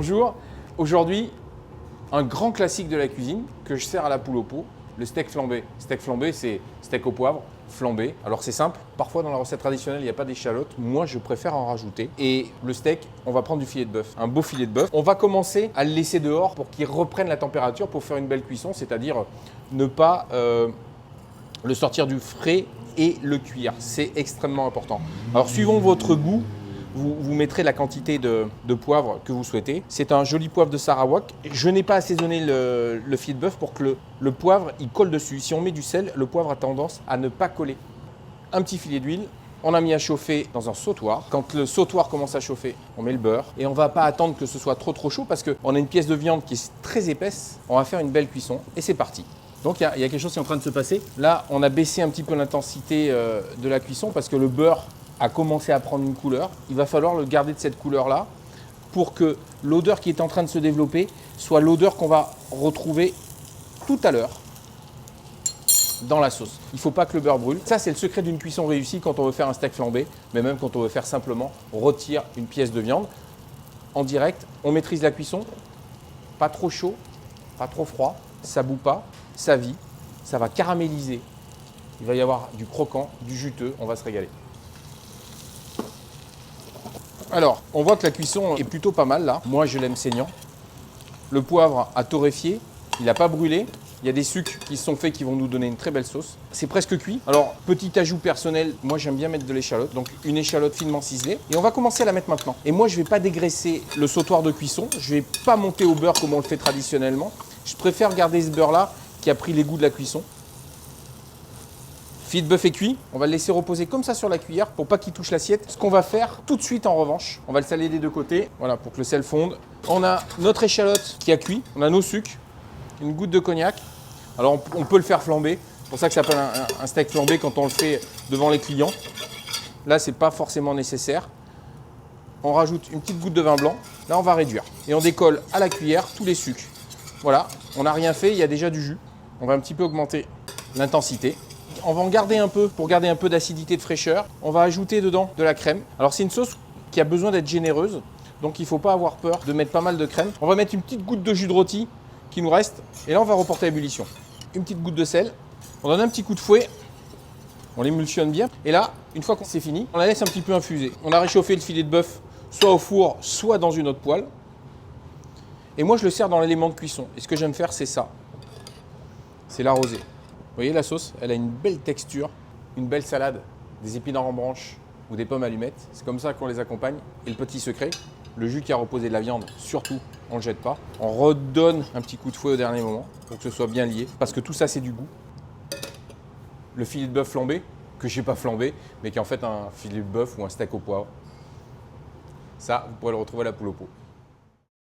Bonjour, aujourd'hui, un grand classique de la cuisine que je sers à la poule au pot, le steak flambé. Steak flambé, c'est steak au poivre, flambé. Alors c'est simple, parfois dans la recette traditionnelle, il n'y a pas d'échalote. Moi, je préfère en rajouter. Et le steak, on va prendre du filet de bœuf, un beau filet de bœuf. On va commencer à le laisser dehors pour qu'il reprenne la température pour faire une belle cuisson, c'est-à-dire ne pas le sortir du frais et le cuire. C'est extrêmement important. Alors suivant votre goût, vous mettrez la quantité de poivre que vous souhaitez. C'est un joli poivre de Sarawak. Je n'ai pas assaisonné le filet de bœuf pour que le poivre il colle dessus. Si on met du sel, le poivre a tendance à ne pas coller. Un petit filet d'huile. On a mis à chauffer dans un sautoir. Quand le sautoir commence à chauffer, on met le beurre. Et on ne va pas attendre que ce soit trop chaud parce qu'on a une pièce de viande qui est très épaisse. On va faire une belle cuisson et c'est parti. Donc il y a quelque chose qui est en train de se passer. Là, on a baissé un petit peu l'intensité de la cuisson parce que le beurre a commencé à prendre une couleur. Il va falloir le garder de cette couleur-là pour que l'odeur qui est en train de se développer soit l'odeur qu'on va retrouver tout à l'heure dans la sauce. Il ne faut pas que le beurre brûle. Ça, c'est le secret d'une cuisson réussie quand on veut faire un steak flambé, mais même quand on veut faire simplement, on retire une pièce de viande en direct. On maîtrise la cuisson, pas trop chaud, pas trop froid, ça bout pas, ça vit, ça va caraméliser. Il va y avoir du croquant, du juteux, on va se régaler. Alors, on voit que la cuisson est plutôt pas mal là. Moi, je l'aime saignant. Le poivre a torréfié, il n'a pas brûlé. Il y a des sucres qui sont faits qui vont nous donner une très belle sauce. C'est presque cuit. Alors, petit ajout personnel, moi j'aime bien mettre de l'échalote. Donc, une échalote finement ciselée. Et on va commencer à la mettre maintenant. Et moi, je ne vais pas dégraisser le sautoir de cuisson. Je ne vais pas monter au beurre comme on le fait traditionnellement. Je préfère garder ce beurre-là qui a pris les goûts de la cuisson. Filet de bœuf est cuit, on va le laisser reposer comme ça sur la cuillère pour pas qu'il touche l'assiette. Ce qu'on va faire tout de suite en revanche, on va le saler des deux côtés, voilà, pour que le sel fonde. On a notre échalote qui a cuit, on a nos sucres, une goutte de cognac. Alors on peut le faire flamber, c'est pour ça que ça s'appelle un steak flambé quand on le fait devant les clients. Là, c'est pas forcément nécessaire. On rajoute une petite goutte de vin blanc, là on va réduire. Et on décolle à la cuillère tous les sucres. Voilà, on n'a rien fait, il y a déjà du jus. On va un petit peu augmenter l'intensité. On va en garder un peu pour garder un peu d'acidité, de fraîcheur. On va ajouter dedans de la crème. Alors c'est une sauce qui a besoin d'être généreuse, donc il ne faut pas avoir peur de mettre pas mal de crème. On va mettre une petite goutte de jus de rôti qui nous reste et là on va reporter à ébullition. Une petite goutte de sel, on donne un petit coup de fouet, on l'émulsionne bien et là, une fois que c'est fini, on la laisse un petit peu infuser. On a réchauffé le filet de bœuf soit au four, soit dans une autre poêle. Et moi je le sers dans l'élément de cuisson. Et ce que j'aime faire, c'est ça. C'est l'arroser. Vous voyez la sauce, elle a une belle texture, une belle salade, des épinards en branche ou des pommes allumettes. C'est comme ça qu'on les accompagne. Et le petit secret, le jus qui a reposé de la viande, surtout, on ne le jette pas. On redonne un petit coup de fouet au dernier moment pour que ce soit bien lié. Parce que tout ça, c'est du goût. Le filet de bœuf flambé, que je n'ai pas flambé, mais qui est en fait un filet de bœuf ou un steak au poivre. Ça, vous pourrez le retrouver à la poule au pot.